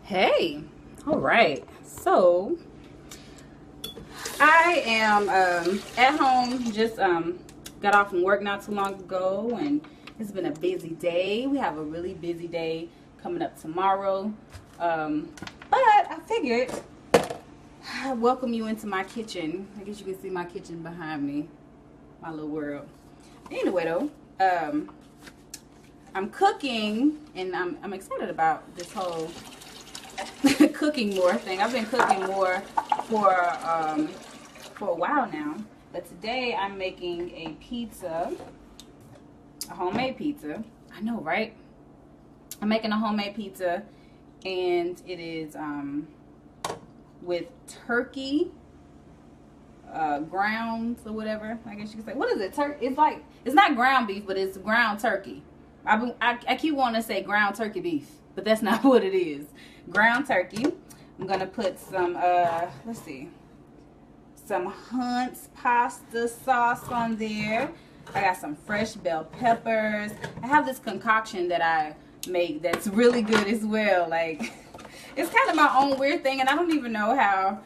Hey, all right. So I am at home. Just got off from work not too long ago, and it's been a busy day. We have a really busy day coming up tomorrow. But I figured I'd welcome you into my kitchen. I guess you can see my kitchen behind me, my little world. Anyway, though, I'm cooking, and I'm excited about this whole cooking more thing. I've been cooking more for a while now, but today I'm making a pizza, a homemade pizza. I know, right? I'm making a homemade pizza, and it is with turkey grounds or whatever, I guess you could say. What is it? It's like, it's not ground beef, but it's ground turkey. I keep wanting to say ground turkey beef, but that's not what it is. Ground turkey. I'm gonna put some let's see, some Hunt's pasta sauce on there. I got some fresh bell peppers. I have this concoction that I make that's really good as well. Like, it's kind of my own weird thing, and I don't know how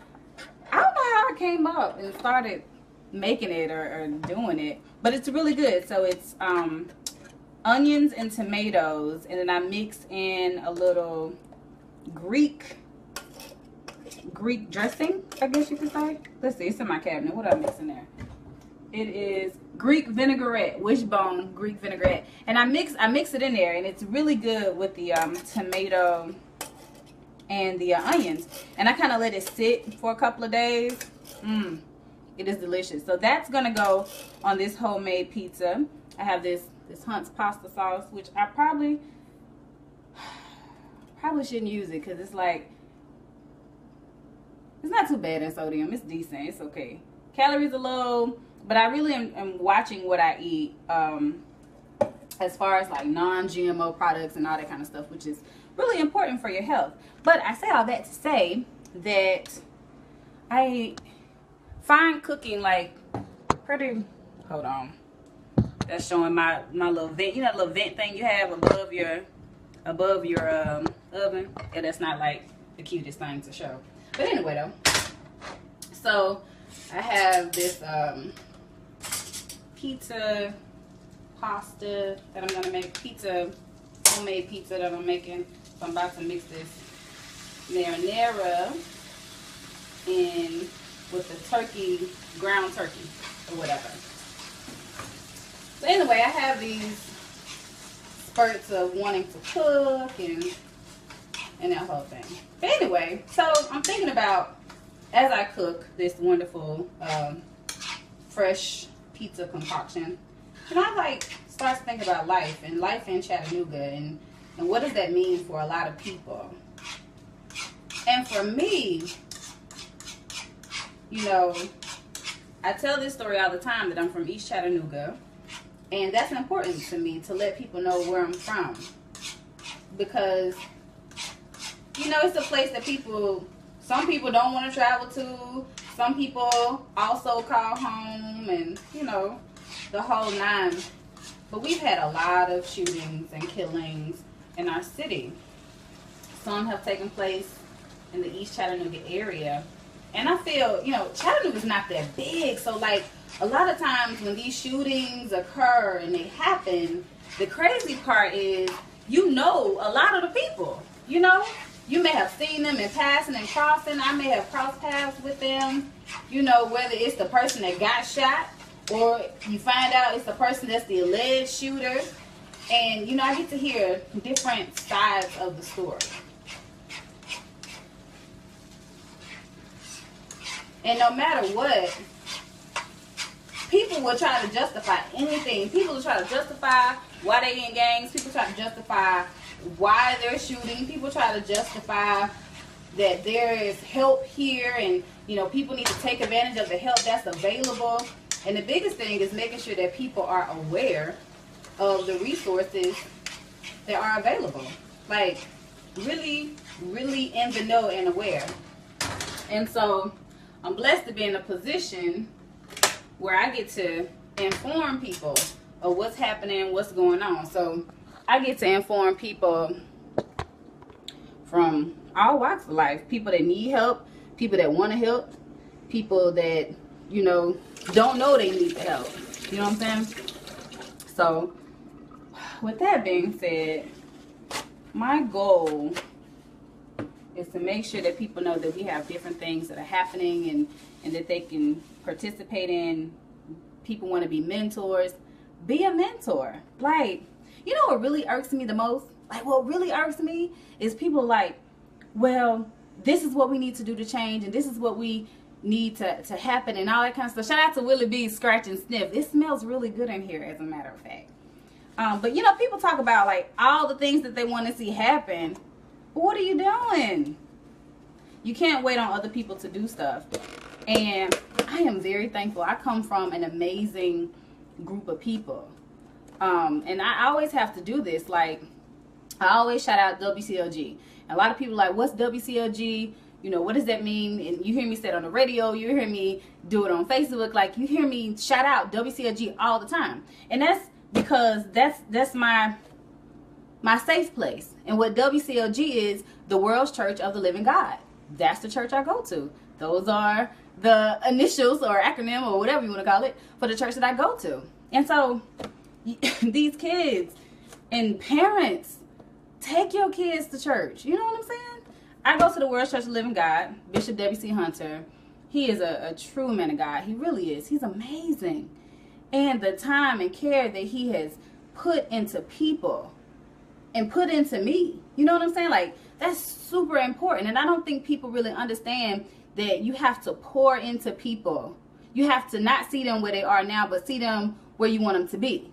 I came up and started making it or doing it, but it's really good. So it's onions and tomatoes, and then I mix in a little Greek dressing, I guess you could say. Let's see, it's in my cabinet. What am I mixing there? It is Greek vinaigrette, wishbone Greek vinaigrette, and I mix it in there, and it's really good with the tomato and the onions, and I kind of let it sit for a couple of days. It is delicious. So that's gonna go on this homemade pizza. I have this Hunt's pasta sauce, which I probably shouldn't use it, because it's like, it's not too bad in sodium. It's decent. It's okay. Calories are low, but I really am watching what I eat as far as like non-GMO products and all that kind of stuff, which is really important for your health. But I say all that to say that I find cooking like pretty, hold on, that's showing my little vent. You know, the little vent thing you have above your oven. Yeah, that's not like the cutest thing to show. But anyway, though, so I have this pizza pasta that I'm gonna make, homemade pizza that I'm making. So I'm about to mix this marinara in with the turkey, ground turkey or whatever. So anyway, I have these spurts of wanting to cook and that whole thing. But anyway, so I'm thinking about, as I cook this wonderful fresh pizza concoction, and I like start to think about life in Chattanooga, and what does that mean for a lot of people. And for me, you know, I tell this story all the time that I'm from East Chattanooga, and that's important to me to let people know where I'm from, because, you know, it's a place that some people don't want to travel to. Some people also call home, and, you know, the whole nine. But we've had a lot of shootings and killings in our city. Some have taken place in the East Chattanooga area. And I feel, you know, Chattanooga's not that big. So, like, a lot of times when these shootings occur and they happen, the crazy part is, you know, a lot of the people, you know. You may have seen them in passing and crossing. I may have crossed paths with them. You know, whether it's the person that got shot, or you find out it's the person that's the alleged shooter. And, you know, I get to hear different sides of the story. And no matter what, people will try to justify anything. People will try to justify why they in gangs. People try to justify why they're shooting. People try to justify that there is help here, and, you know, people need to take advantage of the help that's available. And the biggest thing is making sure that people are aware of the resources that are available. Like, really, really in the know and aware. And so I'm blessed to be in a position where I get to inform people of what's happening, what's going on. So I get to inform people from all walks of life. People that need help, people that want to help, people that, you know, don't know they need the help. You know what I'm saying? So, with that being said, my goal is to make sure that people know that we have different things that are happening and that they can participate in. People want to be mentors. Be a mentor. Like, you know what really irks me the most? Like, what really irks me is people like, well, this is what we need to do to change, and this is what we need to happen, and all that kind of stuff. Shout out to Willie B Scratch and Sniff. It smells really good in here, as a matter of fact. But, you know, people talk about, like, all the things that they want to see happen. But what are you doing? You can't wait on other people to do stuff. And I am very thankful. I come from an amazing group of people. And I always have to do this. Like, I always shout out WCLG. A lot of people are like, what's WCLG? You know, what does that mean? And you hear me say it on the radio. You hear me do it on Facebook. Like, you hear me shout out WCLG all the time. And that's because that's my safe place. And what WCLG is, the World's Church of the Living God. That's the church I go to. Those are the initials or acronym or whatever you want to call it for the church that I go to. And so these kids and parents, take your kids to church. You know what I'm saying? I go to the World's Church of the Living God, Bishop W.C. Hunter. He is a true man of God. He really is. He's amazing. And the time and care that he has put into people and put into me. You know what I'm saying? Like, that's super important. And I don't think people really understand that you have to pour into people. You have to not see them where they are now, but see them where you want them to be.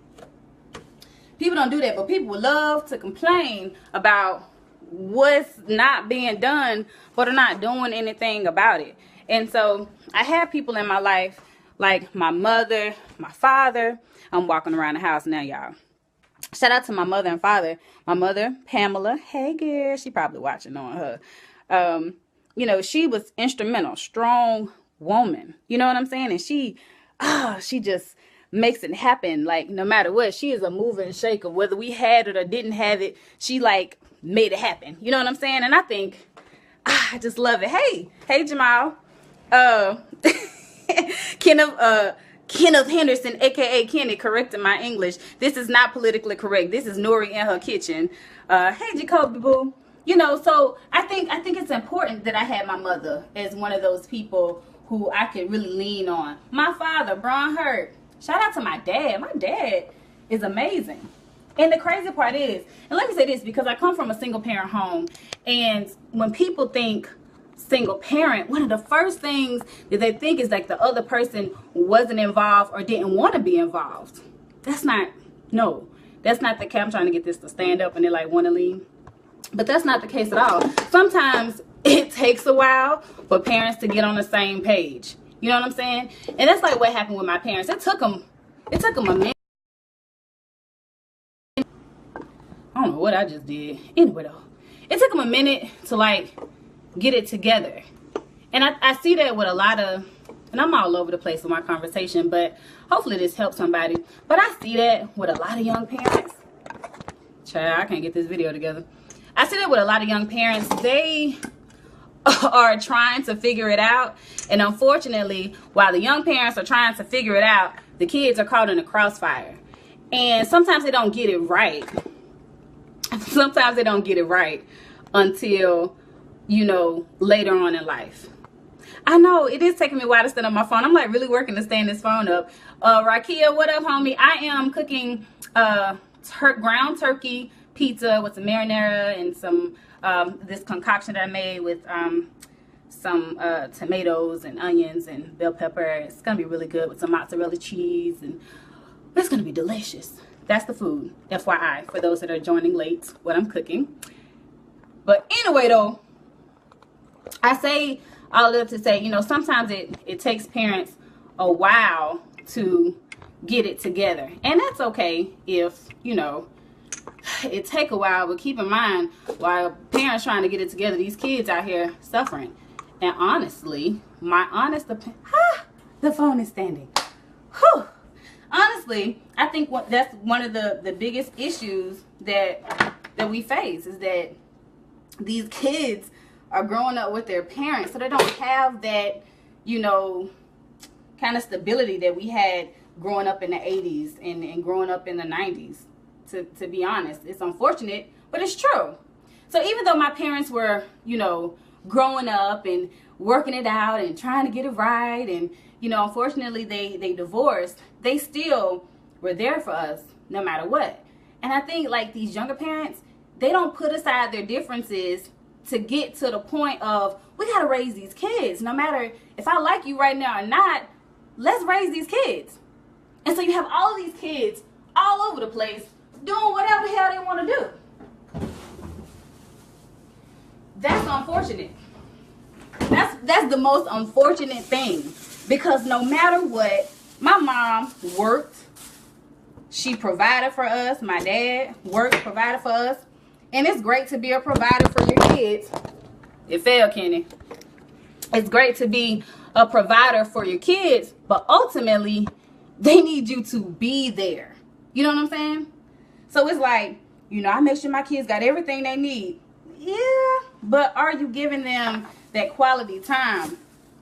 People don't do that, but people would love to complain about what's not being done, but they're not doing anything about it. And so I have people in my life, like my mother, my father. I'm walking around the house now, y'all. Shout out to my mother and father. My mother, Pamela. Hey, girl. She probably watching on her. You know, she was instrumental, strong woman. You know what I'm saying? And she just makes it happen. Like, no matter what, she is a mover and shaker. Whether we had it or didn't have it, she like made it happen. You know what I'm saying? And I think, I just love it. Hey, Jamal. Kenneth Henderson, aka Kenny, corrected my English. This is not politically correct. This is Nori in her kitchen. Hey, Jacoby boo. You know, so I think it's important that I had my mother as one of those people who I could really lean on. My father, Bron Hurt. Shout out to my dad. My dad is amazing. And the crazy part is, and let me say this, because I come from a single parent home, and when people think single parent, one of the first things that they think is like the other person wasn't involved or didn't want to be involved. That's not the case. I'm trying to get this to stand up and they like want to leave. But that's not the case at all. Sometimes it takes a while for parents to get on the same page. You know what I'm saying? And that's like what happened with my parents. It took them a minute. I don't know what I just did. Anyway, though, it took them a minute to like get it together. And I see that with a lot of, and I'm all over the place with my conversation, but hopefully this helps somebody. But I see that with a lot of young parents. Child, I can't get this video together. I see that with a lot of young parents. They are trying to figure it out. And unfortunately, while the young parents are trying to figure it out, the kids are caught in the crossfire. And sometimes they don't get it right. Sometimes they don't get it right until, you know, later on in life. I know it is taking me a while to stand on my phone. I'm like really working to stand this phone up. Rakia, what up, homie? I am cooking ground turkey pizza with some marinara and some this concoction that I made with some tomatoes and onions and bell pepper. It's gonna be really good with some mozzarella cheese, and it's gonna be delicious. That's the food, FYI, for those that are joining late, what I'm cooking. But anyway, though, I say all of that to say, you know, sometimes it takes parents a while to get it together. And that's okay if, you know, it take a while. But keep in mind, while parents trying to get it together, these kids out here suffering. And honestly, my honest opinion, the phone is standing. Whew. Honestly, I think that's one of the biggest issues that we face is that these kids are growing up with their parents, so they don't have that, you know, kind of stability that we had growing up in the 80s and growing up in the 90s. To be honest, it's unfortunate, but it's true. So even though my parents were, you know, growing up and working it out and trying to get it right, and, you know, unfortunately they divorced, they still were there for us no matter what. And I think, like, these younger parents, they don't put aside their differences to get to the point of, we got to raise these kids. No matter if I like you right now or not, let's raise these kids. And so you have all of these kids all over the place doing whatever the hell they want to do. That's unfortunate. That's the most unfortunate thing. Because no matter what, my mom worked. She provided for us. My dad worked, provided for us. And it's great to be a provider for your kids. It fell, Kenny. It's great to be a provider for your kids, but ultimately, they need you to be there. You know what I'm saying? So it's like, you know, I make sure my kids got everything they need. Yeah, but are you giving them that quality time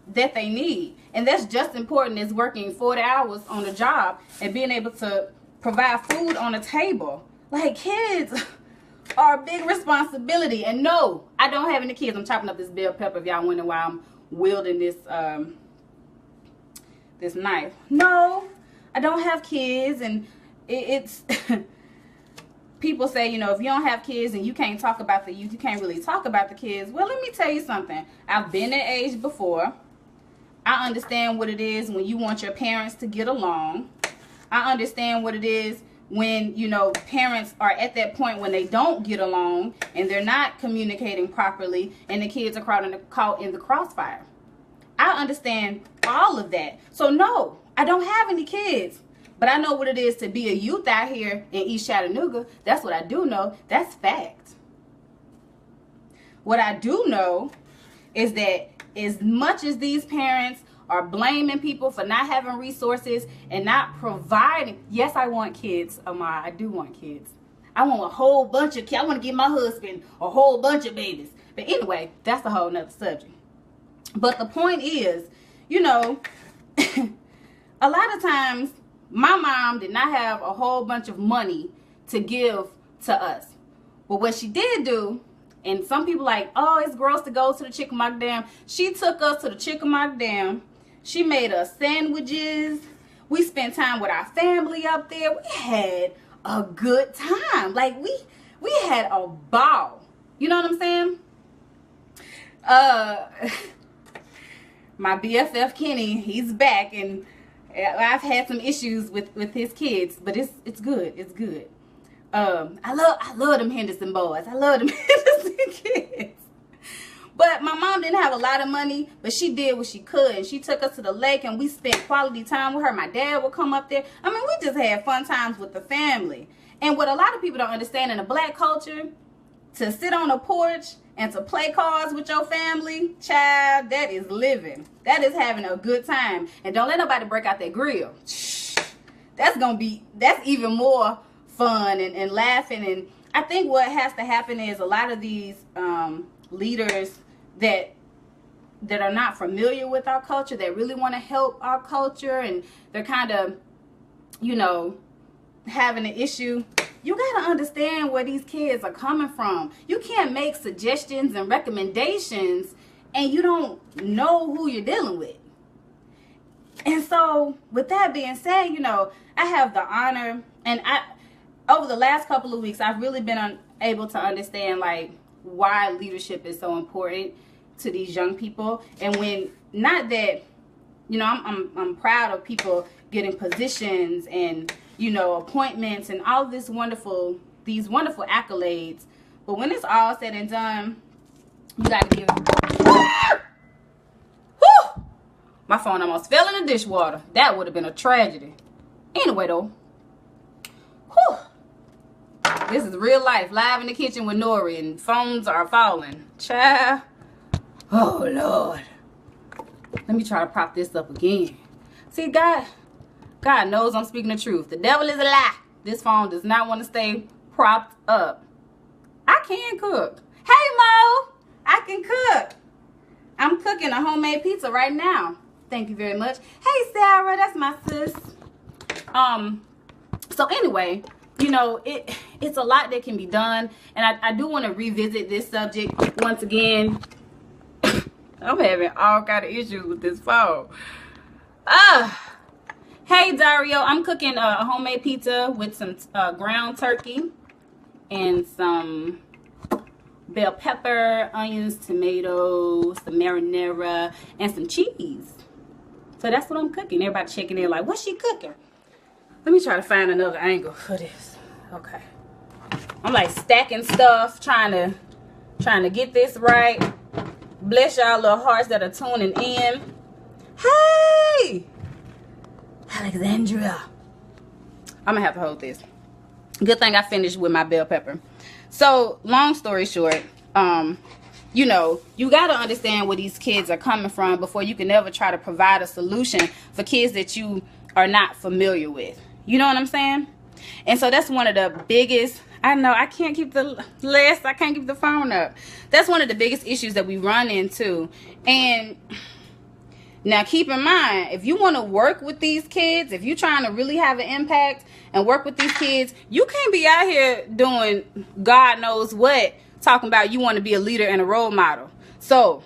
that they need? And that's just important as working 40 hours on a job and being able to provide food on the table. Like, kids are a big responsibility. And no, I don't have any kids. I'm chopping up this bell pepper if y'all wondering why I'm wielding this this knife. No, I don't have kids. And it's people say, you know, if you don't have kids and you can't talk about the youth, you can't really talk about the kids. Well, let me tell you something. I've been that age before. I understand what it is when you want your parents to get along. I understand what it is when, you know, parents are at that point when they don't get along and they're not communicating properly and the kids are caught in the crossfire. I understand all of that. So no, I don't have any kids, but I know what it is to be a youth out here in East Chattanooga. That's what I do know. That's fact. What I do know is that as much as these parents are blaming people for not having resources and not providing. Yes, I want kids, Amar. I do want kids. I want a whole bunch of kids. I want to give my husband a whole bunch of babies. But anyway, that's a whole nother subject. But the point is, you know, a lot of times my mom did not have a whole bunch of money to give to us. But what she did do, and some people like, oh, it's gross to go to the Chickamauga Dam. She took us to the Chickamauga Dam. She made us sandwiches. We spent time with our family up there. We had a good time. Like, we had a ball. You know what I'm saying? My BFF Kenny, he's back, and I've had some issues with his kids, but it's good. It's good. I love them Henderson boys. I love them Henderson kids. But my mom didn't have a lot of money, but she did what she could. And she took us to the lake and we spent quality time with her. My dad would come up there. I mean, we just had fun times with the family. And what a lot of people don't understand in the black culture, to sit on a porch and to play cards with your family, child, that is living. That is having a good time. And don't let nobody break out that grill. That's even more fun and laughing. And I think what has to happen is a lot of these leaders that are not familiar with our culture, that really want to help our culture, and they're kind of, you know, having an issue. You got to understand where these kids are coming from. You can't make suggestions and recommendations and you don't know who you're dealing with. And so with that being said, you know, I have the honor, and over the last couple of weeks, I've really been able to understand, like, why leadership is so important to these young people. And when, not that, you know, I'm proud of people getting positions and, you know, appointments and all these wonderful accolades, but when it's all said and done, you got to give Whew! My phone almost fell in the dishwater. That would have been a tragedy. Anyway though, whew. This is real life, live in the kitchen with Nori, and phones are falling. Child. Oh, Lord. Let me try to prop this up again. See, God knows I'm speaking the truth. The devil is a lie. This phone does not want to stay propped up. I can cook. Hey, Mo. can cook. I'm cooking a homemade pizza right now. Thank you very much. Hey, Sarah, that's my sis. So anyway, you know, it's a lot that can be done, and I do want to revisit this subject once again. I'm having all kind of issues with this phone. Hey Dario, I'm cooking a homemade pizza with some ground turkey and some bell pepper, onions, tomatoes, some marinara, and some cheese. So that's what I'm cooking. Everybody checking in like, what's she cooking? Let me try to find another angle for this. Okay. I'm like stacking stuff, trying to get this right. Bless y'all little hearts that are tuning in. Hey! Alexandria. I'm gonna have to hold this. Good thing I finished with my bell pepper. So, long story short, you know, you got to understand where these kids are coming from before you can ever try to provide a solution for kids that you are not familiar with. You know what I'm saying? And so that's one of the biggest, I know I can't keep the list, I can't keep the phone up. That's one of the biggest issues that we run into. And now keep in mind, if you want to work with these kids, if you're trying to really have an impact and work with these kids, you can't be out here doing God knows what, talking about you want to be a leader and a role model. So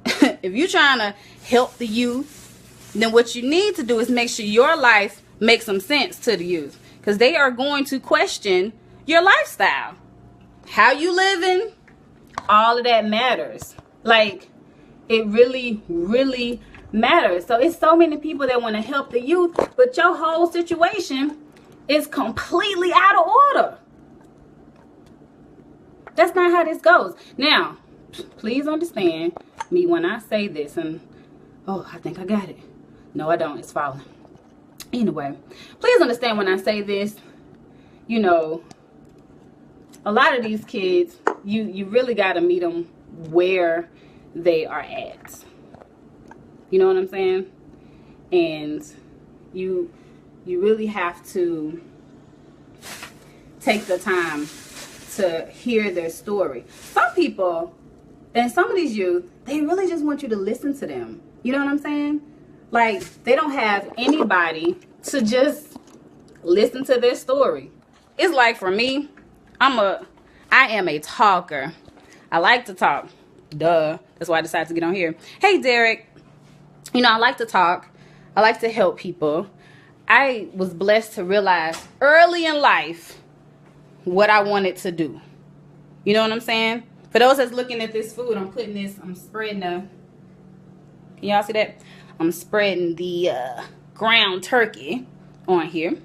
if you're trying to help the youth, then what you need to do is make sure your life makes some sense to the youth, because they are going to question your lifestyle, how you living. All of that matters. Like, it really, really matters. So it's so many people that want to help the youth, but your whole situation is completely out of order. That's not how this goes. Now, please understand me when I say this. And, oh, I think I got it. No, I don't. It's falling. Anyway, please understand when I say this, you know, a lot of these kids, you really got to meet them where they are at. You know what I'm saying? And you really have to take the time to hear their story. Some people, and some of these youth, they really just want you to listen to them. You know what I'm saying? Like, they don't have anybody to just listen to their story. It's like, for me, I am a talker. I like to talk. Duh. That's why I decided to get on here. Hey, Derek. You know, I like to talk. I like to help people. I was blessed to realize early in life what I wanted to do. You know what I'm saying? For those that's looking at this food, I'm spreading can y'all see that? I'm spreading the ground turkey on here.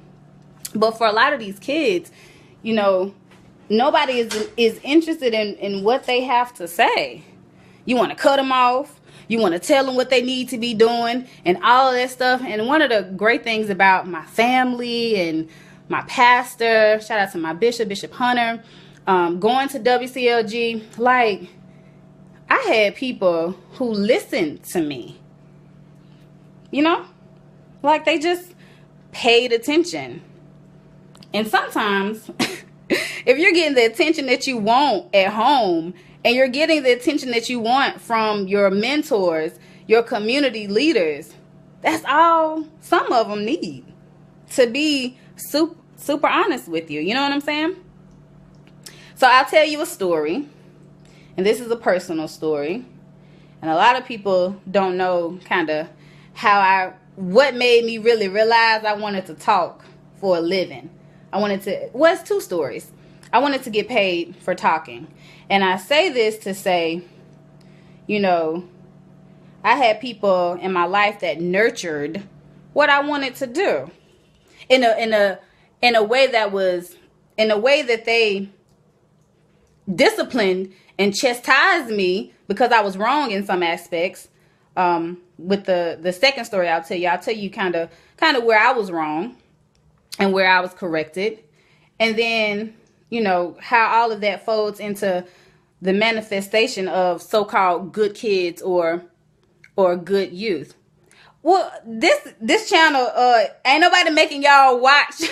But for a lot of these kids, you know, nobody is interested in what they have to say. You want to cut them off. You want to tell them what they need to be doing and all of that stuff. And one of the great things about my family and my pastor, shout out to my Bishop Hunter, going to WCLG, like, I had people who listened to me. You know? Like, they just paid attention. And sometimes, if you're getting the attention that you want at home, and you're getting the attention that you want from your mentors, your community leaders, that's all some of them need, to be super honest with you. You know what I'm saying? So I'll tell you a story, and this is a personal story, and a lot of people don't know kind of what made me really realize I wanted to talk for a living. It's two stories. I wanted to get paid for talking. And I say this to say, you know, I had people in my life that nurtured what I wanted to do in a way that they disciplined and chastised me because I was wrong in some aspects. With the second story I'll tell you kind of where I was wrong and where I was corrected. And then, you know, how all of that folds into the manifestation of so-called good kids or good youth. Well, this channel, ain't nobody making y'all watch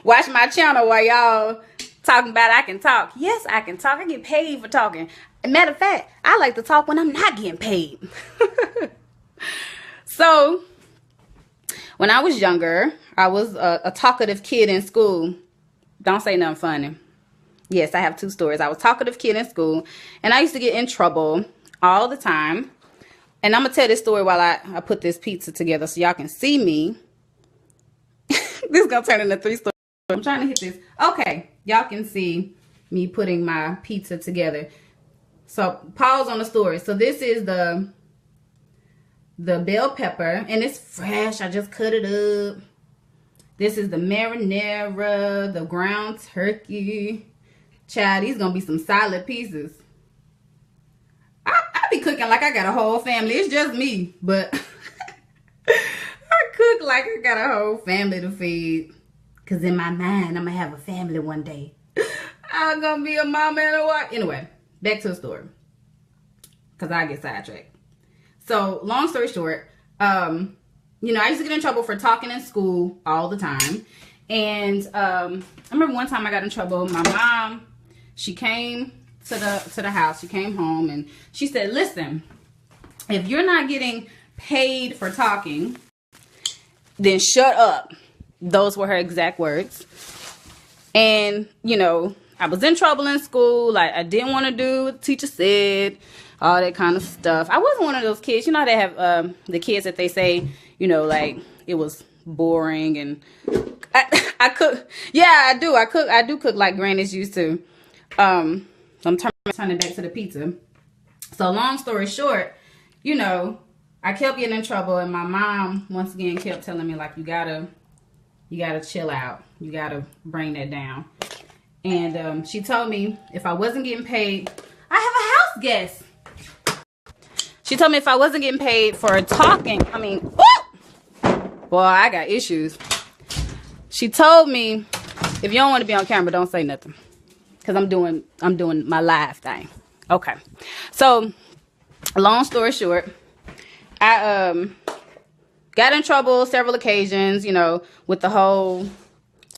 my channel while y'all talking about I can talk. Yes, I can talk. I get paid for talking. Matter of fact, I like to talk when I'm not getting paid. So, when I was younger, I was a talkative kid in school. Don't say nothing funny. Yes, I have 2 stories. I was a talkative kid in school, and I used to get in trouble all the time. And I'm going to tell this story while I put this pizza together so y'all can see me. This is going to turn into 3 stories. I'm trying to hit this. Okay, y'all can see me putting my pizza together. So, pause on the story. So, this is the bell pepper, and it's fresh. I just cut it up. This is the marinara, the ground turkey. Child, these gonna be some solid pieces. I be cooking like I got a whole family. It's just me, but I cook like I got a whole family to feed. Cause in my mind, I'm gonna have a family one day. I'm gonna be a mama and a wife. Anyway, back to the story. Cause I get sidetracked. So, long story short, you know, I used to get in trouble for talking in school all the time. And I remember one time I got in trouble. My mom, she came to the house. She came home and she said, listen, if you're not getting paid for talking, then shut up. Those were her exact words. And, you know, I was in trouble in school. Like, I didn't want to do what the teacher said. All that kind of stuff. I wasn't one of those kids. You know how they have the kids that they say, you know, like, it was boring. And I cook. Yeah, I do. I do cook like grannies used to. So I'm turning back to the pizza. So long story short, you know, I kept getting in trouble. And my mom, once again, kept telling me, like, you gotta chill out. You gotta bring that down. And she told me if I wasn't getting paid, I have a house guest. She told me if I wasn't getting paid for talking, I mean, whoop! Boy, I got issues. She told me, if you don't want to be on camera, don't say nothing. Because I'm doing my live thing. Okay. So, long story short, I got in trouble several occasions, you know, with the whole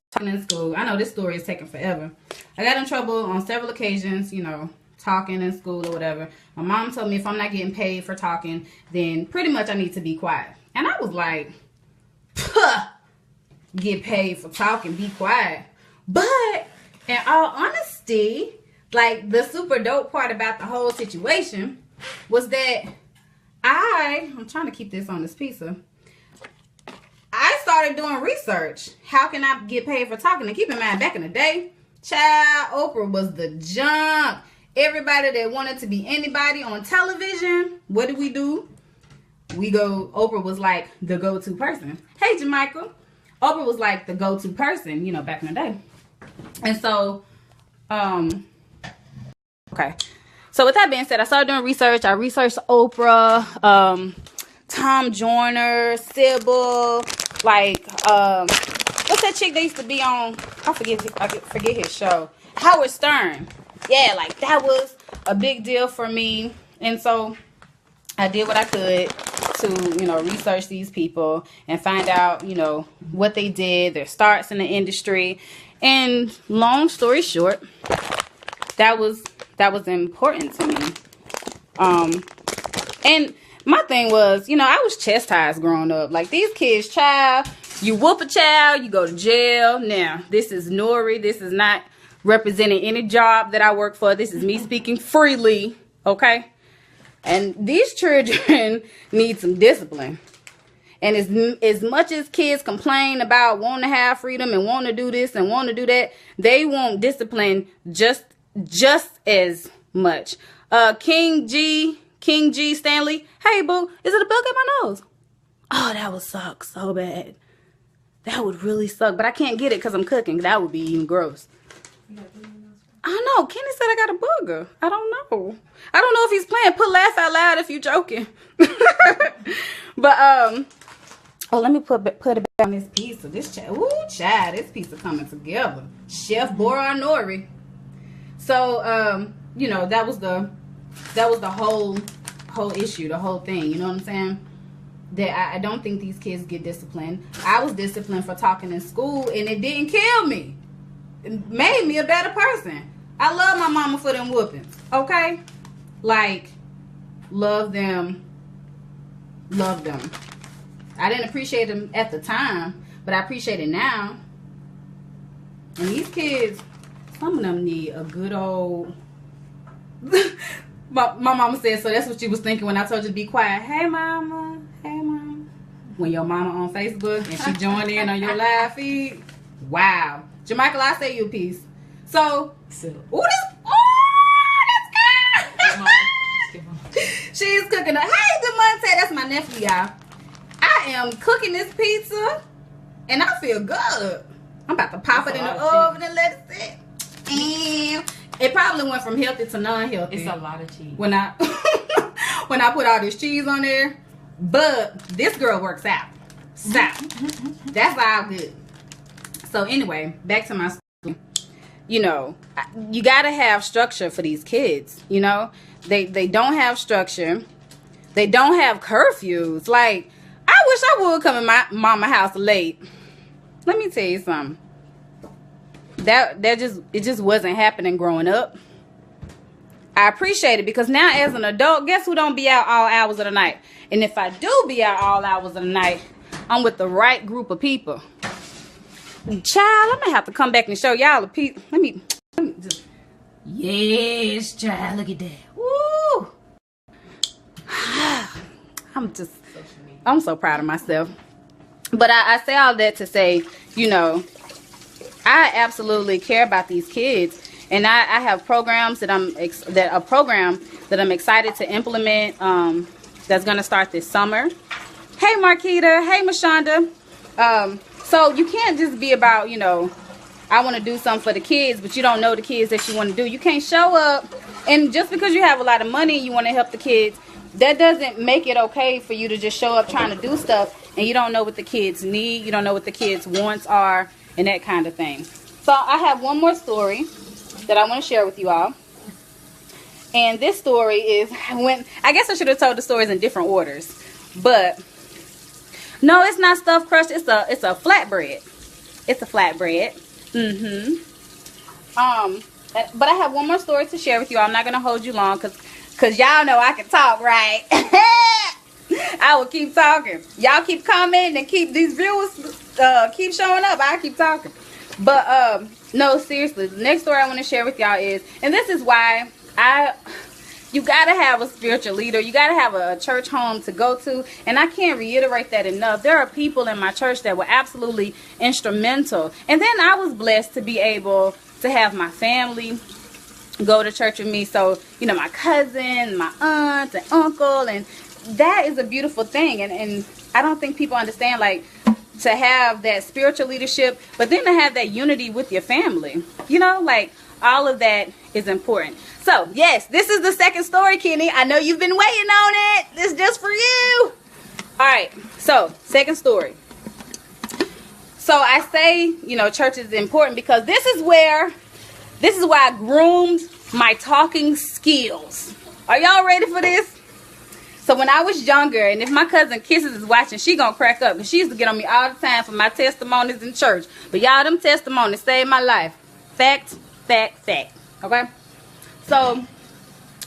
talking in school. I know this story is taking forever. I got in trouble on several occasions, you know, talking in school or whatever. My mom told me if I'm not getting paid for talking, then pretty much I need to be quiet. And I was like, get paid for talking, be quiet. But in all honesty, like, the super dope part about the whole situation was that I'm trying to keep this on this pizza. I started doing research. How can I get paid for talking? And keep in mind, back in the day, child, Oprah was the junk. Everybody that wanted to be anybody on television, what did we do? Oprah was like the go-to person. Hey, Jamichael. Oprah was like the go-to person, you know, back in the day. And so, okay. So with that being said, I started doing research. I researched Oprah, Tom Joyner, Sybil, like, what's that chick that used to be on? I forget his show. Howard Stern. Yeah, like, that was a big deal for me. And so I did what I could to, you know, research these people and find out, you know, what they did, their starts in the industry. And long story short, that was important to me. And my thing was, you know, I was chastised growing up. Like, these kids, child, you whoop a child, you go to jail. Now, this is Nori. This is not representing any job that I work for. This is me speaking freely, okay? And these children need some discipline. And as much as kids complain about wanting to have freedom and want to do this and want to do that, they want discipline just as much. King G Stanley, hey boo, is it a bug in my nose? Oh, that would suck so bad. That would really suck, but I can't get it because I'm cooking. That would be even gross. I don't know. Kenny said I got a booger. I don't know. I don't know if he's playing. Put laugh out loud if you're joking. But oh, let me put it back on this pizza. This child, this pizza coming together. Chef Bora Nori. So you know, that was the whole issue, the whole thing. You know what I'm saying? That I don't think these kids get disciplined. I was disciplined for talking in school, and it didn't kill me. It made me a better person. I love my mama for them whoopings, okay? like, love them. Love them. I didn't appreciate them at the time, but I appreciate it now. And these kids, some of them need a good old... my mama said, so that's what you was thinking when I told you to be quiet. Hey, mama. Hey, mama. When your mama on Facebook and she joined in on your live feed. Wow. Jermichael, I say you a piece. So, this girl. She's cooking a, hey, Demonte, that's my nephew, y'all. I am cooking this pizza, and I feel good. I'm about to pop it in the oven and let it sit. And it probably went from healthy to non-healthy. It's a lot of cheese. When I when I put all this cheese on there. But this girl works out. So, that's all good. So anyway, back to my story. You know, you got to have structure for these kids, you know. They don't have structure. They don't have curfews. Like, I wish I would come in my mama house late. Let me tell you something. It just wasn't happening growing up. I appreciate it because now as an adult, guess who don't be out all hours of the night? And if I do be out all hours of the night, I'm with the right group of people. Child, I'm gonna have to come back and show y'all a piece. Let me just. Yes, child, look at that. Woo! I'm so proud of myself. But I say all that to say, you know, I absolutely care about these kids, and I have programs that I'm excited to implement. That's gonna start this summer. Hey, Marquita. Hey, Mashonda. So you can't just be about, you know, I want to do something for the kids, but you don't know the kids that you want to do. You can't show up, and just because you have a lot of money, you want to help the kids, that doesn't make it okay for you to just show up trying to do stuff, and you don't know what the kids need, you don't know what the kids' wants are, and that kind of thing. So I have one more story that I want to share with you all. And this story is when, I guess I should have told the stories in different orders, but no, it's not stuffed crust. It's a flatbread. It's a flatbread. But I have one more story to share with you. I'm not gonna hold you long because y'all know I can talk, right? I will keep talking. Y'all keep commenting and keep these viewers keep showing up. I keep talking. But no, seriously, the next story I want to share with y'all is, and this is why you gotta have a spiritual leader. You gotta have a church home to go to, and I can't reiterate that enough. There are people in my church that were absolutely instrumental, and then I was blessed to be able to have my family go to church with me. So, you know, my cousin, my aunt and uncle, and that is a beautiful thing. And I don't think people understand, like, to have that spiritual leadership, but then to have that unity with your family, you know, like, all of that is important. So, yes, this is the second story, Kenny. I know you've been waiting on it. This is just for you. All right. So, second story. So, I say, you know, church is important because this is where I groomed my talking skills. Are y'all ready for this? So, when I was younger, and if my cousin Kisses is watching, she gonna crack up. Because she used to get on me all the time for my testimonies in church. But y'all, them testimonies saved my life. Fact. Okay? So,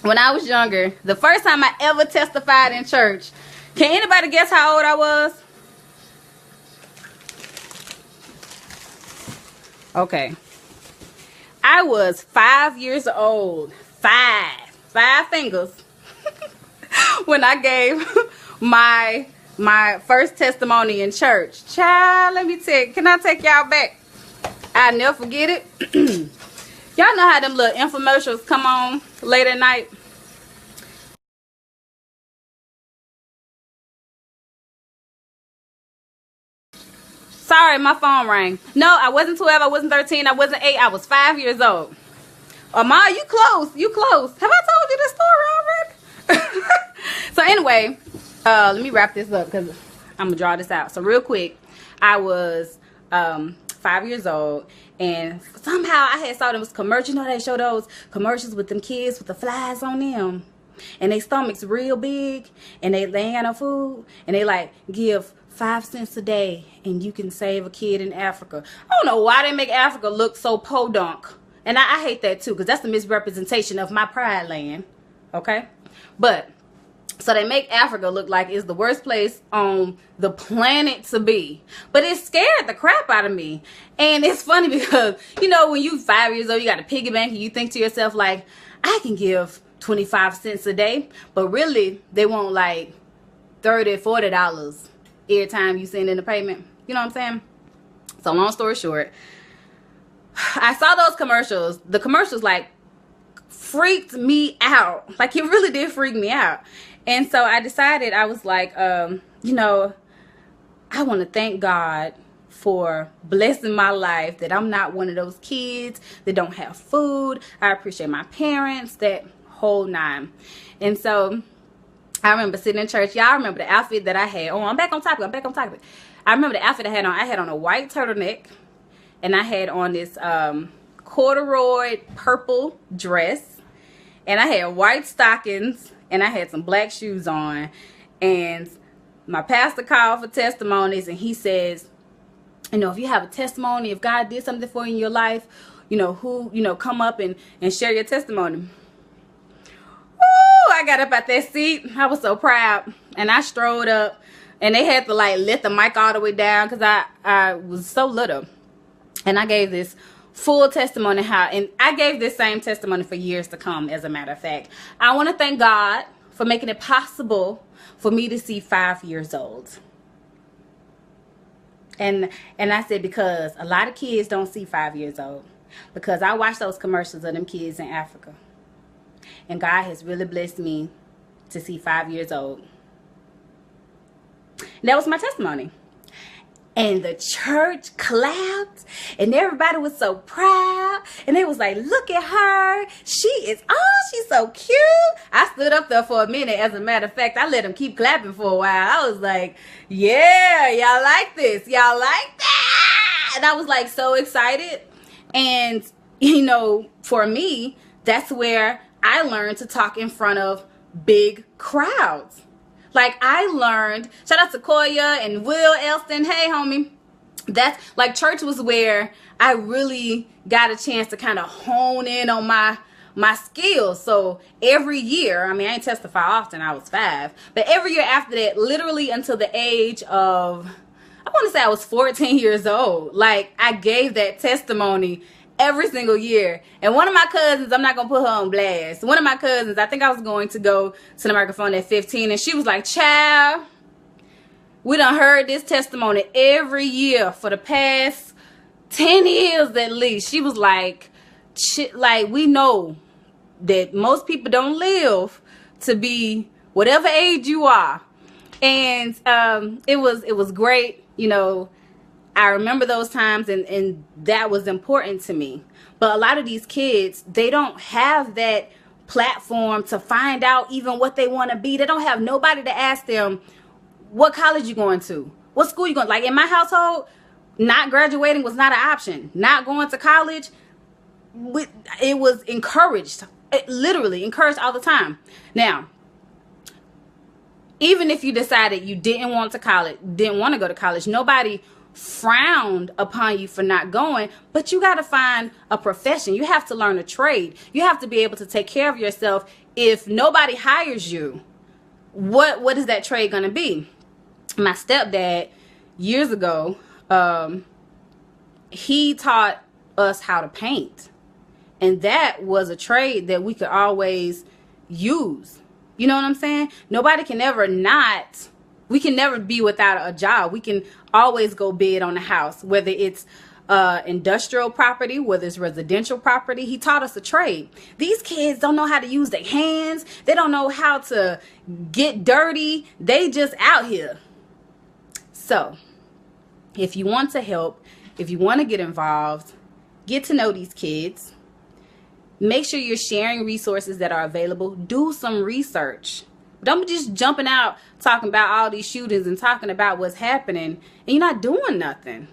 when I was younger, the first time I ever testified in church, can anybody guess how old I was? Okay. I was 5 years old. Five fingers. When I gave my first testimony in church. Child, let me tell you, can I take y'all back? I'll never forget it. Y'all know how them little infomercials come on late at night? Sorry, my phone rang. No, I wasn't 12, I wasn't 13, I wasn't 8, I was 5 years old. Ma, you close. Have I told you this story already? So anyway, let me wrap this up because I'm going to draw this out. So real quick, I was 5 years old, and somehow I had saw them commercials. You know, they show those commercials with them kids with the flies on them, and their stomachs real big, and they ain't got no food, and they like give 5 cents a day and you can save a kid in Africa. I don't know why they make Africa look so podunk, and I hate that too, because that's the misrepresentation of my pride land. okay? But so they make Africa look like it's the worst place on the planet to be. But it scared the crap out of me. And it's funny because, you know, when you 5 years old, you got a piggy bank and you think to yourself, like, I can give 25 cents a day. But really, they want like $30, $40 every time you send in the payment. You know what I'm saying? So long story short, I saw those commercials. The commercials like freaked me out. Like, it really did freak me out. And so I decided, I was like, you know, I want to thank God for blessing my life, that I'm not one of those kids that don't have food. I appreciate my parents, that whole nine. And so I remember sitting in church. Y'all remember the outfit that I had on. I'm back on topic. I remember the outfit I had on. I had on a white turtleneck, and I had on this corduroy purple dress, and I had white stockings, and I had some black shoes on. And my pastor called for testimonies, and he says, you know, if you have a testimony, if God did something for you in your life, you know, come up and share your testimony. Woo! I got up at that seat. I was so proud. And I strode up, and they had to like let the mic all the way down because I was so little. And I gave this full testimony and I gave this same testimony for years to come, as a matter of fact. I want to thank God for making it possible for me to see 5 years old. And I said, because a lot of kids don't see 5 years old. Because I watched those commercials of them kids in Africa. And God has really blessed me to see 5 years old. And that was my testimony. And the church clapped, and everybody was so proud, and they was like, look at her, she's so cute. I stood up there for a minute. As a matter of fact, I let them keep clapping for a while. I was like, yeah, y'all like this, y'all like that. And I was like so excited. And you know, for me, that's where I learned to talk in front of big crowds. Like, I learned, shout out to Koya and Will Elston, hey homie. That's like, church was where I really got a chance to kind of hone in on my skills. So every year, I mean, I ain't testify often, I was 5, but every year after that, literally until the age of, I want to say I was 14 years old, like, I gave that testimony every single year. And one of my cousins, I'm not gonna put her on blast, one of my cousins, I think I was going to go to the microphone at 15, and she was like, child, we done heard this testimony every year for the past 10 years at least. She was like, we know that most people don't live to be whatever age you are. And it was great, you know. I remember those times, and that was important to me. But a lot of these kids, they don't have that platform to find out even what they want to be. They don't have nobody to ask them, what college you going to? What school you going? Like, in my household, not graduating was not an option. Not going to college, it was encouraged. It literally encouraged all the time. Now, even if you decided you didn't want to go to college, nobody frowned upon you for not going, but you got to find a profession. You have to learn a trade. You have to be able to take care of yourself. If nobody hires you, what is that trade going to be? My stepdad, years ago, he taught us how to paint, and that was a trade that we could always use. You know what I'm saying? Nobody can ever we can never be without a job. We can always go bid on a house, whether it's industrial property, whether it's residential property. He taught us a trade. These kids don't know how to use their hands. They don't know how to get dirty. They just out here. So if you want to help, if you want to get involved, get to know these kids. Make sure you're sharing resources that are available. Do some research. Don't be just jumping out talking about all these shootings and talking about what's happening and you're not doing nothing.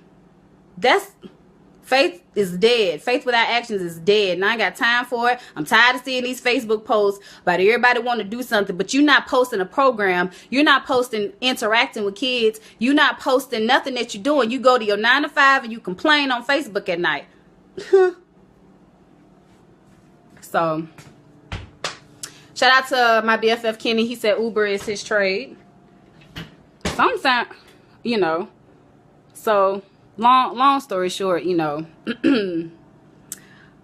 Faith is dead. Faith without actions is dead. And I ain't got time for it. I'm tired of seeing these Facebook posts about everybody want to do something, but you're not posting a program. You're not posting interacting with kids. You're not posting nothing that you're doing. You go to your 9 to 5 and you complain on Facebook at night. So Shout out to my BFF Kenny. He said Uber is his trade. Sometimes, you know. So long story short, you know,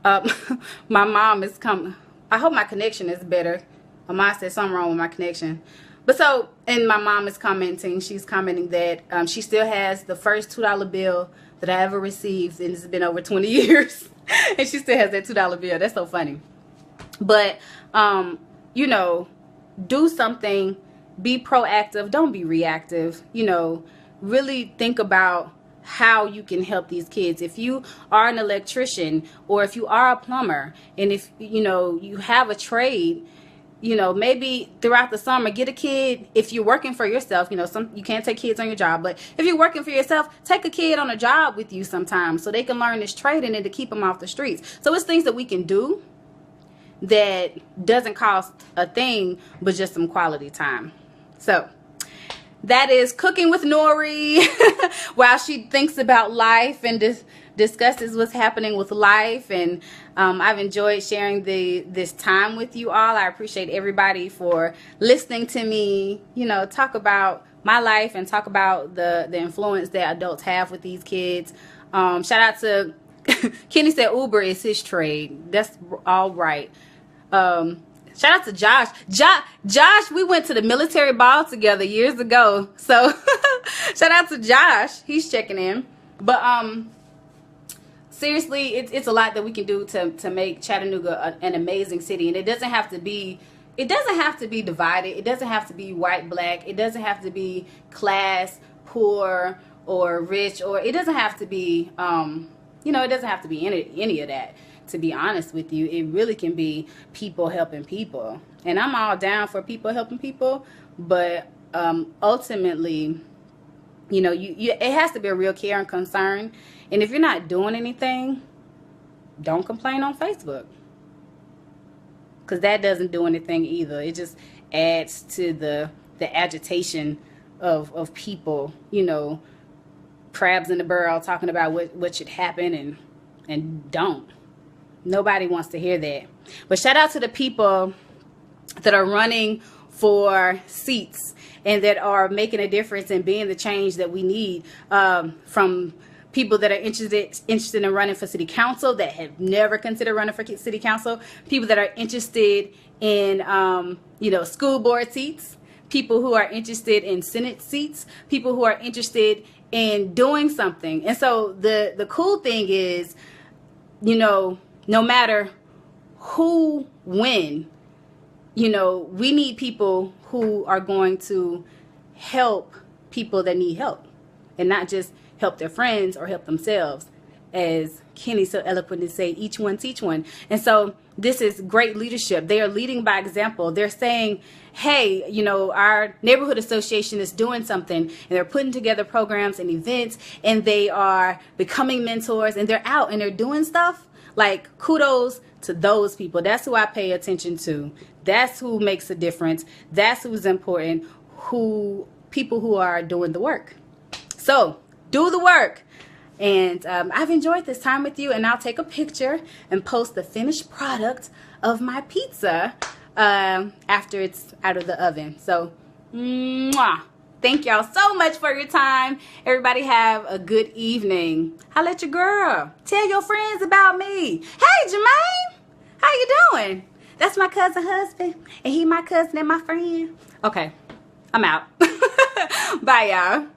my mom is coming. I hope my connection is better. My mom said something wrong with my connection. But so, and my mom is commenting. She's commenting that she still has the first $2 bill that I ever received, and it's been over 20 years. And she still has that $2 bill. That's so funny. But, you know, do something. Be proactive. Don't be reactive. You know, really think about how you can help these kids. If you are an electrician, or if you are a plumber, and if, you know, you have a trade, you know, maybe throughout the summer, get a kid. If you're working for yourself, you know, you can't take kids on your job, but if you're working for yourself, take a kid on a job with you sometimes so they can learn this trade and then to keep them off the streets. So it's things that we can do that doesn't cost a thing, but just some quality time. So that is Cooking with Nori while she thinks about life and discusses what's happening with life. And I've enjoyed sharing this time with you all. I appreciate everybody for listening to me, you know, talk about my life and talk about the influence that adults have with these kids. Shout out to Kenny said Uber is his trade. That's all right. Shout out to Josh. Josh, we went to the military ball together years ago. So shout out to Josh. He's checking in. But seriously, it's a lot that we can do to make Chattanooga an amazing city. And it doesn't have to be divided. It doesn't have to be white, black. It doesn't have to be class, poor, or rich, or it doesn't have to be you know, it doesn't have to be any of that. To be honest with you, it really can be people helping people. And I'm all down for people helping people, but ultimately, you know, it has to be a real care and concern. And if you're not doing anything, don't complain on Facebook, because that doesn't do anything either. It just adds to the agitation of people, you know, crabs in the barrel talking about what should happen and don't. Nobody wants to hear that. But shout out to the people that are running for seats and that are making a difference and being the change that we need, from people that are interested in running for city council that have never considered running for city council, people that are interested in you know, school board seats, people who are interested in Senate seats, people who are interested in doing something. And so the cool thing is, you know, no matter who win, you know, we need people who are going to help people that need help and not just help their friends or help themselves. As Kenny so eloquently say, each one teach one. And so this is great leadership. They are leading by example. They're saying, hey, you know, our neighborhood association is doing something, and they're putting together programs and events, and they are becoming mentors, and they're out and they're doing stuff. Like, kudos to those people. That's who I pay attention to. That's who makes a difference. That's who's important. People who are doing the work. So do the work. And I've enjoyed this time with you, and I'll take a picture and post the finished product of my pizza after it's out of the oven. So, mwah. Thank y'all so much for your time. Everybody have a good evening. Holla at your girl. Tell your friends about me. Hey, Jermaine. How you doing? That's my cousin husband. And he my cousin and my friend. Okay. I'm out. Bye, y'all.